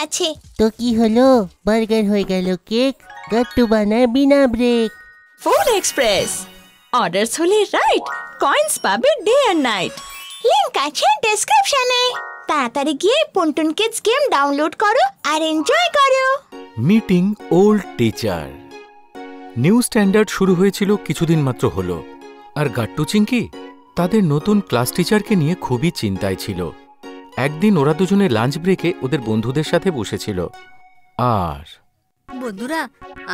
আছে। তো কি হলো, বার্গার হয়ে গেল কেক, গাট্টু বানায় বিনা ব্রেক। ফুড এক্সপ্রেস, অর্ডারস হলে রাইট, কয়েন্স পাবে ডে অ্যান্ড নাইট। লিংক আছে ডেসক্রিপশনে। তাড়াতাড়ি গিয়ে পুনটুন কিডস গেম ডাউনলোড করো আর এনজয় করো। Meeting old teacher. New standard শুরু হয়েছিল কিছুদিন মাত্র হলো, আর গাট্টু চিঙ্কি তাদের নতুন ক্লাস টিচারকে নিয়ে খুবই চিন্তায় ছিল। একদিন ওরা দুজনে লাঞ্চ ব্রেকে ওদের বন্ধুদের সাথে বসেছিল। আর বন্ধুরা,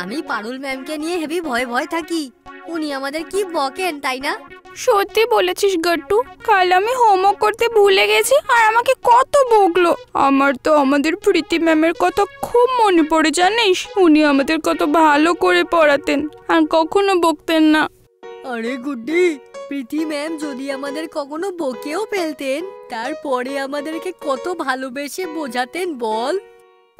আমি পারুল ম্যামকে নিয়ে হেভি ভয় ভয় থাকি। উনি আমাদের কি বকেন, তাই না? সত্যি বলেছিস গাট্টু, কাল আমি হোমওয়ার্ক করতে ভুলে গেছি আর আমাকে কত বকলো। আমার তো আমাদের প্রীতি ম্যামের কথা খুব মনে পড়ে, জানিস? উনি আমাদের কত ভালো করে পড়াতেন আর কখনো বকতেন না। আরে গুড্ডি, প্রীতি ম্যাম যদি আমাদের কখনো বকেও ফেলতেন, তারপরে আমাদেরকে কত ভালোবেসে বোঝাতেন বল।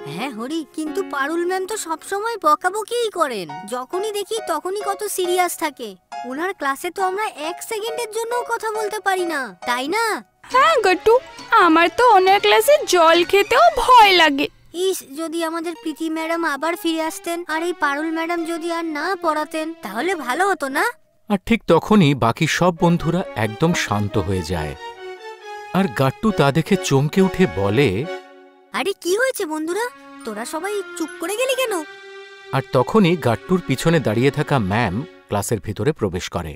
হ্যাঁ হরি, কিন্তু পারুল ম্যাম তো সবসময় বকাবকিই করেন। যখনই দেখি তখনই কত সিরিয়াস থাকে। ওনার ক্লাসে তো আমরা এক সেকেন্ডের জন্যও কথা বলতে পারি না, তাই না? হ্যাঁ গাট্টু, আমার তো ওনার ক্লাসে জল খেতেও ভয় লাগে। ইস, যদি আমাদের প্রীতি ম্যাডাম আবার ফিরে আসতেন আর এই পারুল ম্যাডাম যদি আর না পড়াতেন, তাহলে ভালো হতো না? আর ঠিক তখনই বাকি সব বন্ধুরা একদম শান্ত হয়ে যায়, আর গাট্টু তা দেখে চমকে উঠে বলে, আরে কি হয়েছে বন্ধুরা, তোরা সবাই চুপ করে গেলি কেন? আর তখনই গাট্টুর পিছনে দাঁড়িয়ে থাকা ম্যাম ক্লাসের ভিতরে প্রবেশ করে,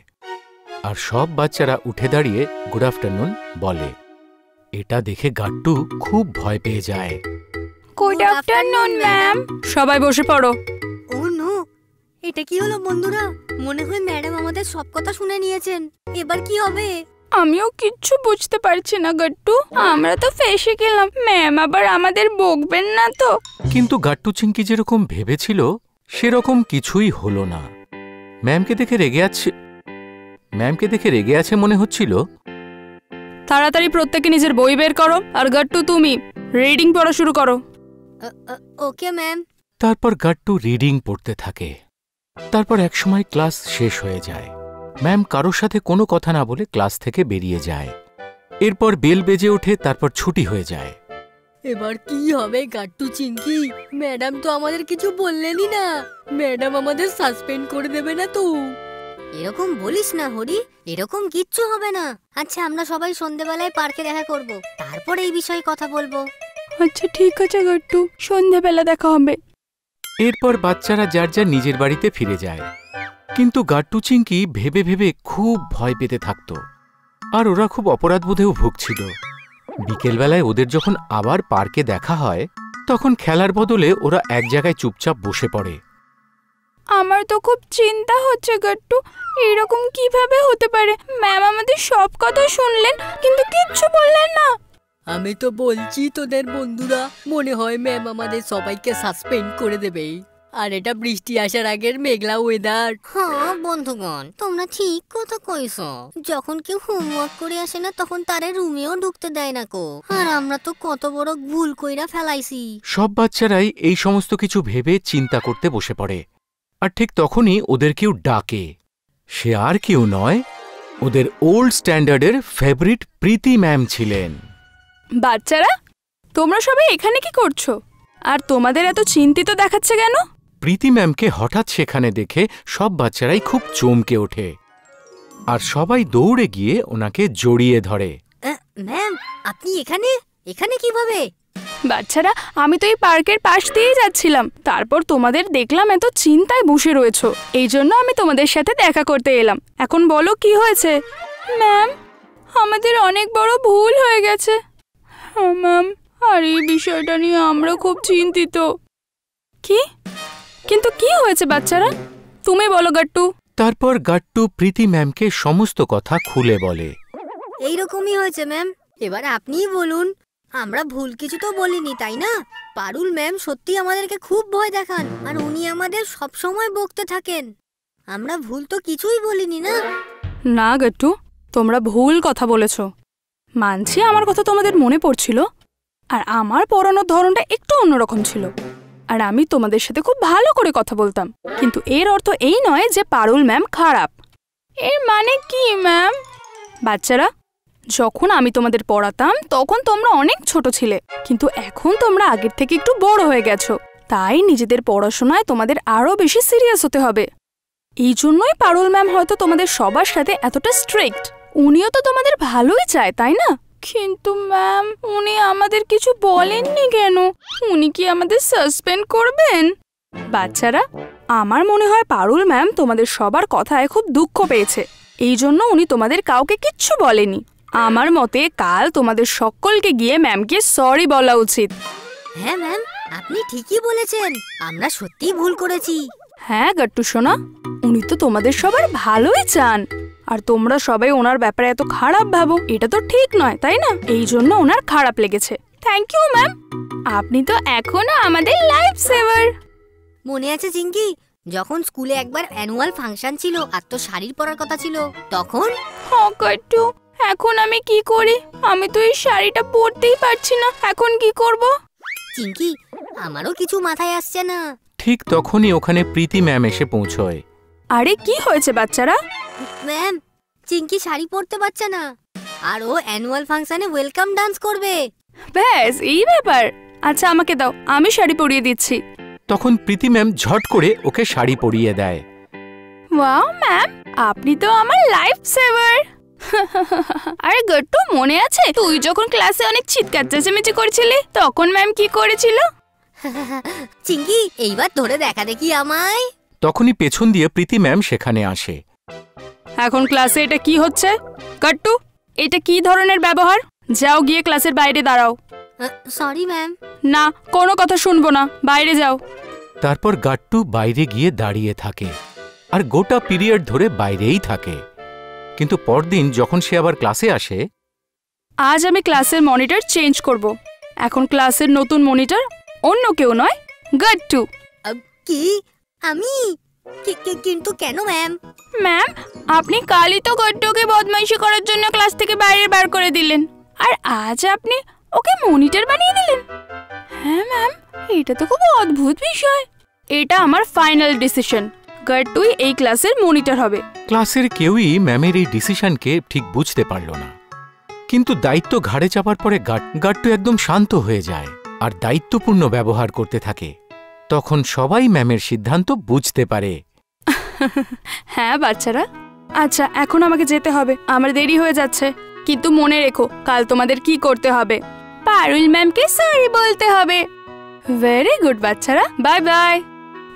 আর সব বাচ্চারা উঠে দাঁড়িয়ে গুড আফটারনুন বলে। এটা দেখে গাট্টু খুব ভয় পেয়ে যায়। Good afternoon ma'am. সবাই বসে পড়ো। ও নো, এটা কি হলো বন্ধুরা? মনে হয় ম্যাডাম আমাদের সব কথা শুনে নিয়েছেন। এবার কি হবে? আমিও কিচ্ছু বুঝতে পারছি না গাট্টু, আমরা তো ফেঁসে গেলাম। ম্যাম আবার আমাদের বকবেন না তো? কিন্তু গাট্টু চিঙ্কি যেরকম ভেবেছিল সেরকম কিছুই হলো না। ম্যামকে দেখে রেগে আছে মনে হচ্ছিল। তাড়াতাড়ি প্রত্যেকে নিজের বই বের করো, আর গাট্টু তুমি রিডিং পড়া শুরু করো। Okay ma'am. তারপর গাট্টু রিডিং পড়তে থাকে। তারপর একসময় ক্লাস শেষ হয়ে যায়। ম্যাম কারোর সাথে কোনো কথা না বলে ক্লাস থেকে বেরিয়ে যায়। এরপর বেল বেজে ওঠে, তারপর ছুটি হয়ে যায়। এবার কি হবে গাট্টু চিঙ্কি? ম্যাডাম তো আমাদের কিছু বললেনই না। ম্যাডাম আমাদের সাসপেন্ড করে দেবে না তো? এরকম বলিস না হরি, এরকম কিচ্ছু হবে না। আচ্ছা, আমরা সবাই সন্ধ্যেবেলায় পার্কে দেখা করব, তারপর এই বিষয়ে কথা বলবো। আচ্ছা ঠিক আছে গাট্টু, সন্ধ্যাবেলা দেখা হবে। এরপর বাচ্চারা যার যার নিজের বাড়িতে ফিরে যায়। কিন্তু গাট্টু চিঙ্কি ভেবে ভেবে খুব ভয় পেতে থাকত, আর ওরা খুব অপরাধবোধেও ভুগছিল। বিকেলবেলায় ওদের যখন আবার পার্কে দেখা হয়, তখন খেলার বদলে ওরা এক জায়গায় চুপচাপ বসে পড়ে। আমার তো খুব চিন্তা হচ্ছে গাট্টু, এরকম কিভাবে হতে পারে? ম্যাম আমাদের সব কথা শুনলেন কিন্তু কিচ্ছু বললেন না। আমি তো বলছি তোদের বন্ধুরা, মনে হয় ম্যাম আমাদের সবাইকে সাসপেন্ড করে দেবে। আর এটা বৃষ্টি আসার আগের মেঘলা ওয়েদার। হ্যাঁ বন্ধুগণ, তোমরা ঠিক কথা কইছো। যখন কেউ হোমওয়ার্ক করে আসে না, তখন তারে রুমেও ঢুকতে দেয় না কো। আর আমরা তো কত বড় ভুল কইরা ফেলাইছি। সব বাচ্চারাই এই সমস্ত কিছু ভেবে চিন্তা করতে বসে পড়ে। আর ঠিক তখনই ওদের কেউ ডাকে। সে আর কেউ নয়, ওদের ওল্ড স্ট্যান্ডার্ডের ফেভারিট প্রীতি ম্যাম ছিলেন। বাচ্চারা, তোমরা সবাই এখানে কি করছো? আর তোমাদের এত চিন্তিত দেখাচ্ছে কেন? প্রীতি ম্যামকে হঠাৎ সেখানে দেখে সব বাচ্চারাই খুব চমকে ওঠে, আর সবাই দৌড়ে গিয়ে ওনাকে জড়িয়ে ধরে। ম্যাম, আপনি এখানে কিভাবে? বাচ্চারা, আমি তো এই পার্কের পাশ দিয়েই যাচ্ছিলাম, তারপর তোমাদের দেখলাম এত চিন্তায় বসে রয়েছো, এই জন্য আমি তোমাদের সাথে দেখা করতে এলাম। এখন বলো কি হয়েছে? ম্যাম, আমাদের অনেক বড় ভুল হয়ে গেছে। হ্যাঁ ম্যাম, আর এই বিষয়টা নিয়ে আমরা খুব চিন্তিত। কি? কিন্তু কি হয়েছে বাচ্চারা? তুমি বলো গাট্টু। তারপর গাট্টু প্রীতি ম্যামকে সমস্ত কথা খুলে বলে। এইরকমই হয়েছে ম্যাম, এবার আপনিই বলুন। আমরা ভুল কিছু তো বলিনি, তাই না? পারুল ম্যাম সত্যি আমাদেরকে খুব ভয় দেখান, আর উনি আমাদের সব সময় বকতে থাকেন। আমরা ভুল তো কিছুই বলিনি না? না গাট্টু, তোমরা ভুল কথা বলেছো। মানছি আমার কথা তোমাদের মনে পড়ছিল, আর আমার পড়ানোর ধরনটা একটু অন্যরকম ছিল, আর আমি তোমাদের সাথে খুব ভালো করে কথা বলতাম। কিন্তু এর অর্থ এই নয় যে পারুল ম্যাম খারাপ। এর মানে কি ম্যাম? বাচ্চারা, যখন আমি তোমাদের পড়াতাম তখন তোমরা অনেক ছোট ছিলে, কিন্তু এখন তোমরা আগের থেকে একটু বড় হয়ে গেছো। তাই নিজেদের পড়াশোনায় তোমাদের আরো বেশি সিরিয়াস হতে হবে। এই জন্যই পারুল ম্যাম হয়তো তোমাদের সবার সাথে এতটা স্ট্রিক্ট। উনিও তো তোমাদের ভালোই চায়, তাই না? কিন্তু ম্যাম, উনি আমাদের কিছু বলেননি কেন? উনি কি আমাদের সাসপেন্ড করবেন? বাচ্চারা, আমার মনে হয় পারুল ম্যাম তোমাদের সবার কথায় খুব দুঃখ পেয়েছে, এই জন্য উনি তোমাদের কাউকে কিচ্ছু বলেনি। আমার মতে কাল তোমাদের সকলকে গিয়ে ম্যামকে সরি বলা উচিত। হ্যাঁ ম্যাম, আপনি ঠিকই বলেছেন, আমরা সত্যিই ভুল করেছি। হ্যাঁ গাট্টু সোনা, উনি তো তোমাদের সবার ভালোই চান, আর তোমরা সবাই ওনার ব্যাপারে এত খারাপ ভাবো, এটা তো ঠিক নয়, তাই না? এই জন্য ওনার খারাপ লেগেছে। থ্যাংক ইউ ম্যাম, আপনি তো এখনো আমাদের লাইফ সেভার। মনে আছে চিঙ্কি, যখন স্কুলে একবার অ্যানুয়াল ফাংশন ছিল আর তো শাড়ি পরার কথা ছিল তখন? হ্যাঁ গাট্টু, এখন আমি কি করি? আমি তো এই শাড়িটা পরতেই পারছি না, এখন কি করব? চিঙ্কি, আমারও কিছু মাথায় আসছে না। ঠিক তখনই ওখানে প্রীতি ম্যাম এসে পৌঁছয়। আরে কি হয়েছে বাচ্চারা? ম্যাম, চিঙ্কি শাড়ি পরতে পারছে না, আর ও অ্যানুয়াল ফাংশনে ওয়েলকাম ডান্স করবে। ব্যাস এই ব্যাপার? আচ্ছা আমাকে দাও, আমি শাড়ি পরিয়ে দিচ্ছি। তখন প্রীতি ম্যাম ঝট করে ওকে শাড়ি পরিয়ে দেয়। ওয়াও ম্যাম, আপনি তো আমার লাইফ সেভার। আরে গট্টু, মনে আছে তুই যখন ক্লাসে অনেক চিৎকার চেঁচামেচি করেছিলি তখন ম্যাম কি করেছিল? চিঙ্কি, এইবার ধরে দেখা দেখি আমায়। তখনই পেছন দিয়ে প্রীতি ম্যাম সেখানে আসে। এখন ক্লাসে এটা কি হচ্ছে? গট্টু, এটা কি ধরনের ব্যবহার? যাও গিয়ে ক্লাসের বাইরে দাঁড়াও। Sorry ma'am. না, কোনো কথা শুনবো না, বাইরে যাও। তারপর গাট্টু বাইরে গিয়ে দাঁড়িয়ে থাকে আর গোটা পিরিয়ড ধরে বাইরেই থাকে। কিন্তু পরদিন যখন সে আবার ক্লাসে আসে, আজ আমি ক্লাসের মনিটর চেঞ্জ করব। এখন ক্লাসের নতুন মনিটর অন্য কেউ নয়, গট্টু। কি? আমি? কিন্তু কেন ম্যাম? ম্যাম, আপনি কালই তো গট্টুকে বদমাইশি করার জন্য ক্লাস থেকে বাইরে বার করে দিলেন, আর আজ আপনি ওকে মনিটর বানিয়ে দিলেন। হ্যাঁ ম্যাম, এটা তো খুব অদ্ভুত বিষয়। এটা আমার ফাইনাল ডিসিশন, গট্টুই এই ক্লাসের মনিটর হবে। ক্লাসের কেউই ম্যামের এই ডিসিশনকে ঠিক বুঝতে পারল না। কিন্তু দায়িত্ব ঘাড়ে চাপার পরে গাট্টু একদম শান্ত হয়ে যায় আর দায়িত্বপূর্ণ ব্যবহার করতে থাকে। তখন সবাই ম্যামের সিদ্ধান্ত বুঝতে পারে। হ্যাঁ বাচ্চারা, আচ্ছা এখন আমাকে যেতে হবে, আমার দেরি হয়ে যাচ্ছে। কিন্তু মনে রেখো, কাল তোমাদের কি করতে হবে? পারুল ম্যামকে সরি বলতে হবে। ভেরি গুড বাচ্চারা, bye bye.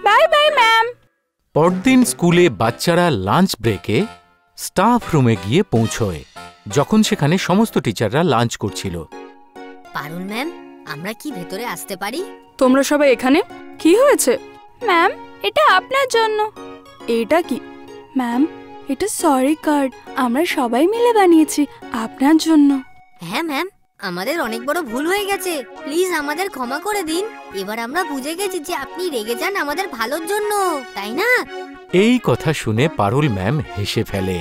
Bye bye ma'am. পরদিন স্কুলে বাচ্চারা লাঞ্চ ব্রেকে স্টাফ রুমে গিয়ে পৌঁছয়, যখন সেখানে সমস্ত টিচাররা লাঞ্চ করছিল। পারুল ম্যাম, আমরা কি ভেতরে আসতে পারি? তোমরা সবাই এখানে? কি হয়েছে? ম্যাম, এটা আপনার জন্য। এটা কি? ম্যাম, এটা সরি কার্ড, আমরা সবাই মিলে বানিয়েছি আপনার জন্য। হ্যাঁ ম্যাম, আমাদের অনেক বড় ভুল হয়ে গেছে, প্লিজ আমাদের ক্ষমা করে দিন। এবার আমরা বুঝে গেছি যে আপনি রেগে যান আমাদের ভালোর জন্য, তাই না? এই কথা শুনে পারুল ম্যাম হেসে ফেলে।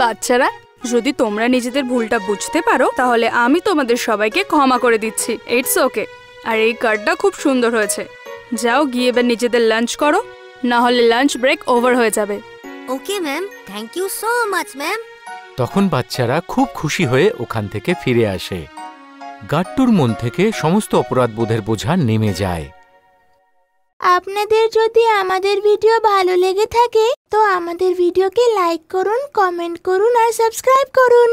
বাচ্চারা, যদি তোমরা নিজেদের ভুলটা বুঝতে পারো তাহলে আমি তোমাদের সবাইকে ক্ষমা করে দিচ্ছি। It's okay. আর এই কার্ডটা খুব সুন্দর হয়েছে। যাও গিয়ে এবার নিজেদের লাঞ্চ করো, না হলে লাঞ্চ ব্রেক ওভার হয়ে যাবে। Okay ma'am, thank you so much ma'am. তখন বাচ্চারা খুব খুশি হয়ে ওখান থেকে ফিরে আসে। গাট্টুর মন থেকে সমস্ত অপরাধবোধের বোঝা নেমে যায়। আপনাদের যদি আমাদের ভিডিও ভালো লেগে থাকে তো আমাদের ভিডিওকে লাইক করুন, কমেন্ট করুন আর সাবস্ক্রাইব করুন।